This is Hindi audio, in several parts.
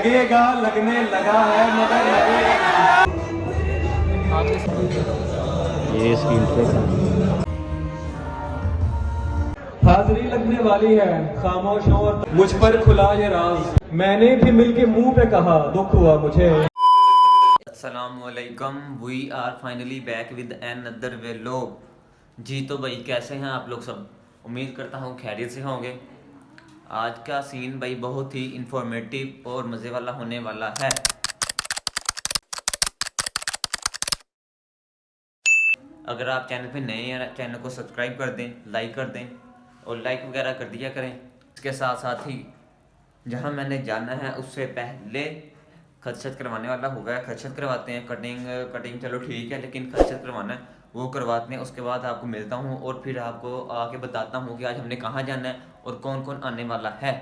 लगेगा लगने लगा है मगर लगेगा। ये इसकी इंट्रो हाजिरी लगने वाली है खामोशों और मुझ पर खुला ये राज, मैंने भी मिलके मुंह पे कहा दुख हुआ मुझे। अस्सलामुअलैकुम, we are finally back with another vlog. जी तो भाई कैसे हैं आप लोग सब? उम्मीद करता हूँ खैरियत से होंगे। आज का सीन भाई बहुत ही इंफॉर्मेटिव और मज़े वाला होने वाला है। अगर आप चैनल पे नए हैं चैनल को सब्सक्राइब कर दें, लाइक कर दें और लाइक वगैरह कर दिया करें। इसके साथ साथ ही जहाँ मैंने जाना है उससे पहले खदशत करवाने वाला होगा, खदशत करवाते हैं। कटिंग चलो ठीक है, लेकिन खदशत करवाना है वो करवाते हैं। उसके बाद आपको मिलता हूँ और फिर आपको आके बताता हूँ कि आज हमने कहाँ जाना है और कौन कौन आने वाला है।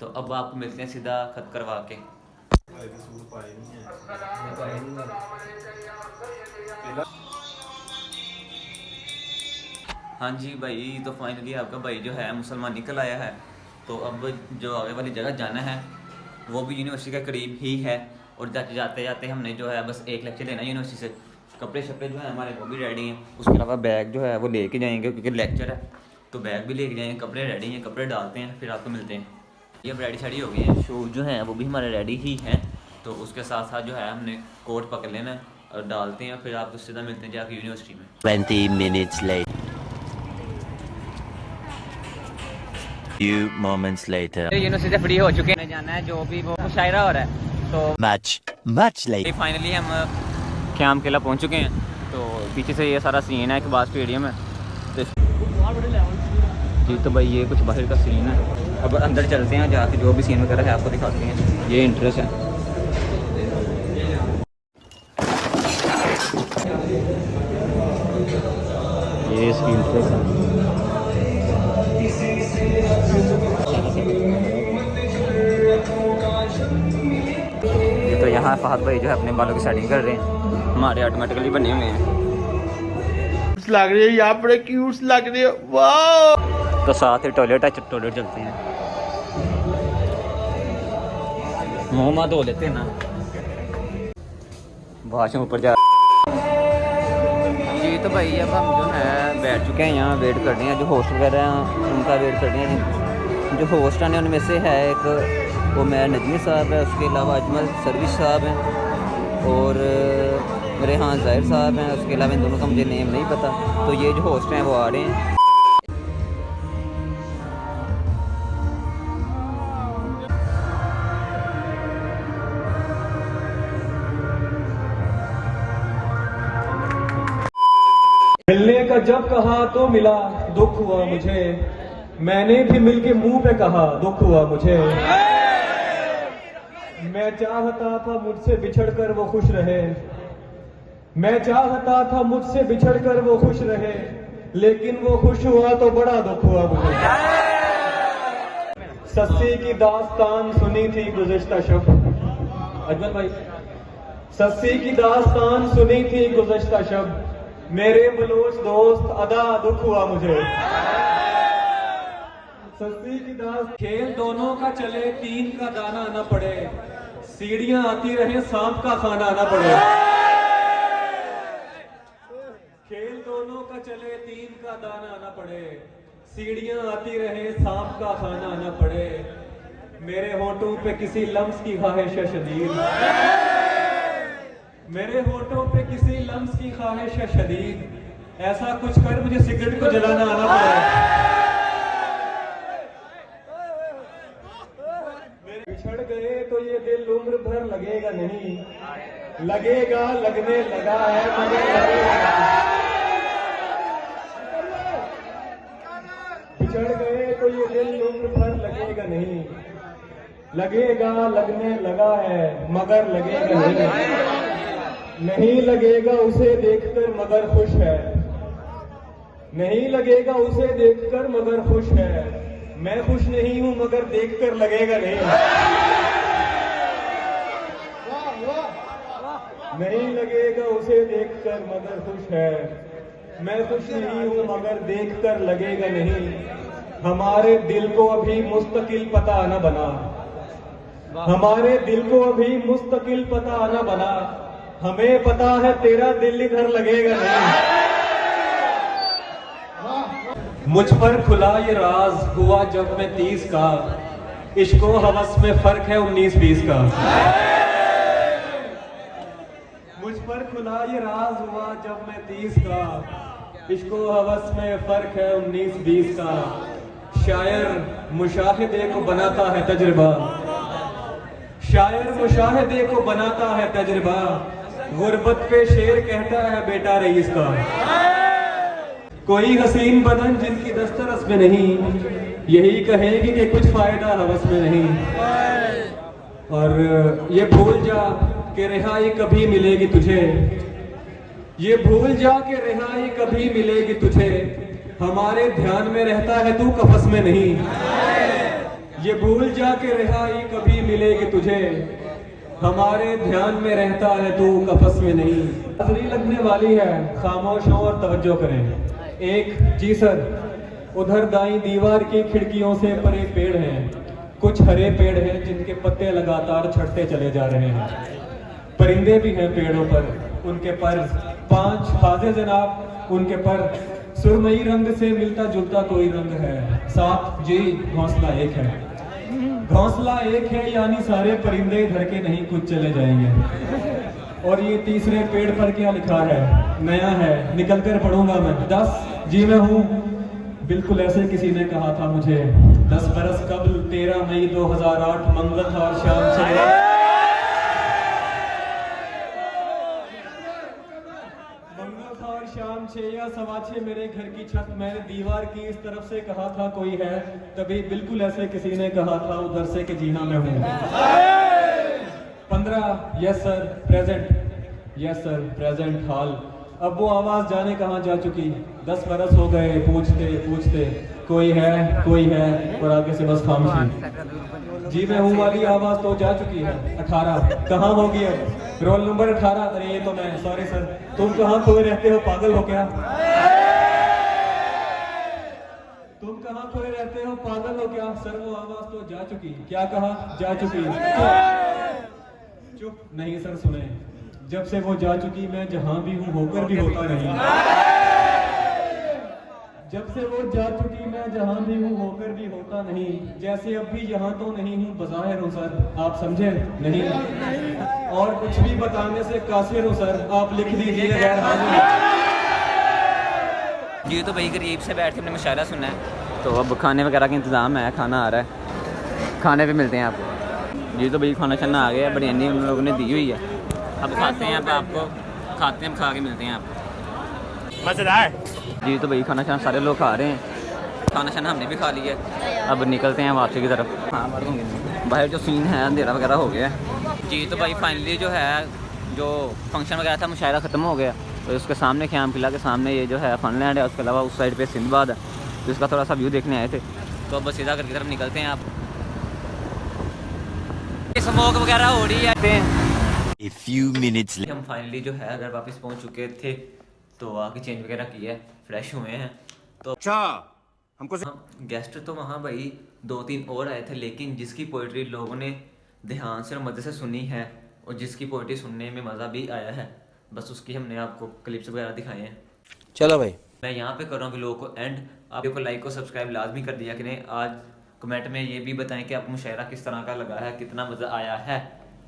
तो अब आपको मिलते हैं सीधा खत करवा के। हाँ जी भाई, तो फाइनली आपका भाई जो है मुसलमान निकल आया है। तो अब जो आगे वाली जगह जाना है वो भी यूनिवर्सिटी के करीब ही है। और जाते जाते हमने जो है बस एक लेक्चर लेना है यूनिवर्सिटी से। कपड़े शपड़े जो है हमारे वो भी रेडी हैं। उसके अलावा बैग जो है वो लेके जाएंगे क्योंकि लेक्चर है, तो बैग भी लेके जाएंगे। कपड़े रेडी हैं, कपड़े डालते हैं फिर आपको मिलते हैं। ये अब रेडी शेडी हो गई हैं, शूज़ जो हैं वो भी हमारे रेडी ही हैं। तो उसके साथ साथ जो है हमने कोट पकड़ लेना है और डालते हैं, फिर आपको सीधा मिलते हैं जाके यूनिवर्सिटी में। 20 minutes later. Few moments later. University से फ्री हो चुके हैं, जाना है जो भी वो मुशायरा हो रहा है। तो Much later. फाइनली हम क़याम किला पहुंच चुके हैं। तो पीछे से ये सारा सीन है, इकबाल स्टेडियम है। तो जी तो भाई ये कुछ बाहर का सीन है। अब अंदर चलते हैं, जाके जो भी सीन वगैरह है आपको दिखाते हैं। ये इंटरेस्ट है। ये इसकी इंटरेस्ट है। तो यहाँ फहद भाई जो है अपने बालों की सेटिंग कर रहे हैं, हमारे ऑटोमेटिकली बने हुए हैं। लग रही है यहाँ पर, क्यूट लग रही है, वाह। तो साथ ही टॉयलेट है, टॉयलेट चलते हैं। मुँह माँ धो लेते हैं ना, वॉशरूम ऊपर जा। जी तो भाई अब हम जो है बैठ चुके हैं, यहाँ वेट कर रहे हैं। जो होस्ट वगैरह हैं उनका वेट कर रहे हैं। जो होस्ट आने उनमें से है एक वो मैं नजमी साहब है, उसके अलावा अजमल सर्विस साहब हैं और रेहान ज़ाहिर साहब हैं। उसके अलावा इन दोनों का मुझे नेम नहीं पता। तो ये जो होस्ट हैं वो आ रहे हैं। मिलने का जब कहा तो मिला दुख हुआ मुझे, मैंने भी मिलके मुंह पे कहा दुख हुआ मुझे। मैं चाहता था मुझसे बिछड़कर वो खुश रहे, मैं चाहता था मुझसे बिछड़कर वो खुश रहे, लेकिन वो खुश हुआ तो बड़ा दुख हुआ मुझे। सस्सी की दास्तान सुनी थी गुज़िश्ता शब, अजमल भाई, सस्सी की दास्तान सुनी थी गुज़िश्ता शब, मेरे बलोच दोस्त अदा दुख हुआ मुझे। सस्ती की दास खेल दोनों का चले, तीन का दाना न पड़े, सीढ़ियां आती रहे सांप का खाना न पड़े। खेल दोनों का चले, तीन का दाना न पड़े, सीढ़ियां आती रहे सांप का खाना न पड़े, मेरे होठों पे किसी लम्स की ख्वाहिश है शदीद, मेरे होठों पे किसी लम्स की ख्वाहिश है शदीद, ऐसा कुछ कर मुझे सिगरेट को जलाना आना पड़े। बिछड़ गए तो ये दिल उम्र भर लगेगा नहीं, लगेगा लगने लगा है मगर लगेगा। बिछड़ गए तो ये दिल उम्र भर लगेगा नहीं, लगेगा लगने लगा है मगर लगेगा नहीं। नहीं लगेगा उसे देखकर मगर खुश है, नहीं लगेगा उसे देखकर मगर खुश है, मैं खुश नहीं हूं मगर देखकर लगेगा नहीं। नहीं लगेगा उसे देखकर मगर खुश है, मैं खुश नहीं हूं मगर देखकर लगेगा नहीं। हमारे दिल को अभी मुस्तकिल पता न बना, हमारे दिल को अभी मुस्तकिल पता न बना, हमें पता है तेरा दिल इधर लगेगा नहीं। मुझ पर खुला ये राज हुआ जब मैं 30 का, इश्को हवस में फर्क है 19-20 का। मुझ पर खुला ये राज हुआ जब मैं 30 का, इश्को हवस में फर्क है 19-20 का। शायर मुशाहिदे को बनाता है तजुर्बा, शायर मुशाहिदे को बनाता है तजुर्बा, गुर्बत पे शेर कहता है बेटा रईस का। कोई हसीन बदन जिनकी दस्तरस में नहीं, यही कहेगी कि कुछ फायदा हवस में नहीं। और ये भूल जा कि रिहाई कभी मिलेगी तुझे, ये भूल जा कि रिहाई कभी मिलेगी तुझे, हमारे ध्यान में रहता है तू कफस में नहीं। ये भूल जा कि रिहाई कभी मिलेगी तुझे, हमारे ध्यान में रहता है तू कफस में नहीं। हाज़री लगने वाली है, खामोश हो और तवज्जो करें। एक जी सर, उधर दाईं दीवार की खिड़कियों से परे पेड़ हैं, कुछ हरे पेड़ हैं जिनके पत्ते लगातार छटते चले जा रहे हैं। परिंदे भी हैं पेड़ों पर, उनके पर 5 खाजे जनाब, उनके पर सुरमई रंग से मिलता जुलता कोई रंग है। 7 जी घोंसला एक है, घोंसला एक है यानी सारे परिंदे इधर के नहीं कुछ चले जाएंगे। और ये तीसरे पेड़ पर क्या लिखा है? नया है, निकल कर पढ़ूंगा मैं। 10 जी मैं हूँ, बिल्कुल ऐसे किसी ने कहा था मुझे 10 बरस कबल 13 मई 2008 मंगल था और शाम 6 मंगल था और शाम 6 या 6:15 मेरे घर की छत, मैंने दीवार की इस तरफ से कहा था कोई है, तभी बिल्कुल ऐसे किसी ने कहा था उधर से कि जी हाँ मैं हूँ। 15 yes sir present, yes sir present हाल। अब वो आवाज जाने कहाँ जा चुकी। 10 बरस हो गए पूछते पूछते कोई है और आगे से बस खामोशी। जी मैं हूँ वाली आवाज तो जा चुकी है। 18 कहाँ होगी अब? Roll number 18। अरे ये तो मैं, सॉरी सर। तुम कहाँ खोए रहते हो, पागल हो क्या? तुम कहाँ खोए रहते हो, पागल हो क्या? सर वो आवाज तो जा चुकी। क्या कहा? जा चुकी। चुप नहीं सर, सुने। जब से वो जा चुकी मैं जहां भी हूं होकर भी होता नहीं। जब से वो जा चुकी मैं जहां भी हूं होकर भी होता नहीं। जैसे अब भी यहाँ तो नहीं हूँ, बज़ाहिर हूँ सर, आप समझे नहीं। और कुछ भी बताने से कासिर हूँ सर, आप लिख दीजिए गैर हाजिर। जी तो भाई करीब से बैठ के हमने मुशायरा सुना है, तो अब खाने वगैरह का इंतज़ाम है, खाना आ रहा है, खाने पे मिलते हैं आपको। जी तो भाई खाना शाना आ गया, बिरयानी उन लोगों ने दी हुई है, अब खाते हैं। अब आपको खाते हैं, खा के मिलते हैं आपको। मज़ेदार। जी तो भाई खाना शाना सारे लोग खा रहे हैं, खाना शाना हमने भी खा लिया है, अब निकलते हैं वापसी की तरफ। हाँ बाहर जो सीन है अंधेरा वगैरह हो गया है। जी तो भाई फाइनली जो है, जो फंक्शन वगैरह था मुशायरा ख़त्म हो गया, तो उसके सामने ख़याम किला के सामने ये जो है फनलैंड है, उसके अलावा उस साइड पे सिंधबाद है, तो इसका थोड़ा सा व्यू देखने आए थे। तो अब बस सीधा करके तरफ निकलते हैं। आप स्मोक वगैरह हो रही है। A few minutes later. हम फाइनली जो है घर वापस पहुंच चुके थे, तो आके चेंज वगैरह किया है, फ्रेश हुए हैं। तो अच्छा हमको गेस्ट तो वहाँ भाई 2-3 और आए थे, लेकिन जिसकी पोइट्री लोगों ने ध्यान से और मज़े से सुनी है और जिसकी पोइट्री सुनने में मज़ा भी आया है, बस उसकी हमने आपको क्लिप्स वगैरह दिखाए हैं। चलो भाई, मैं यहाँ पे कर रहा हूँ वीडियो को एंड। आप को लाइक और सब्सक्राइब लाजमी कर दिया कि नहीं। आज कमेंट में ये भी बताएं कि आपको मुशायरा किस तरह का लगा है, कितना मज़ा आया है।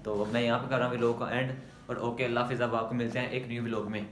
तो मैं यहाँ पे कर रहा हूँ वीडियो को एंड, और ओके अल्लाह हाफिज़। अब आपको मिलते हैं एक न्यू व्लॉग में।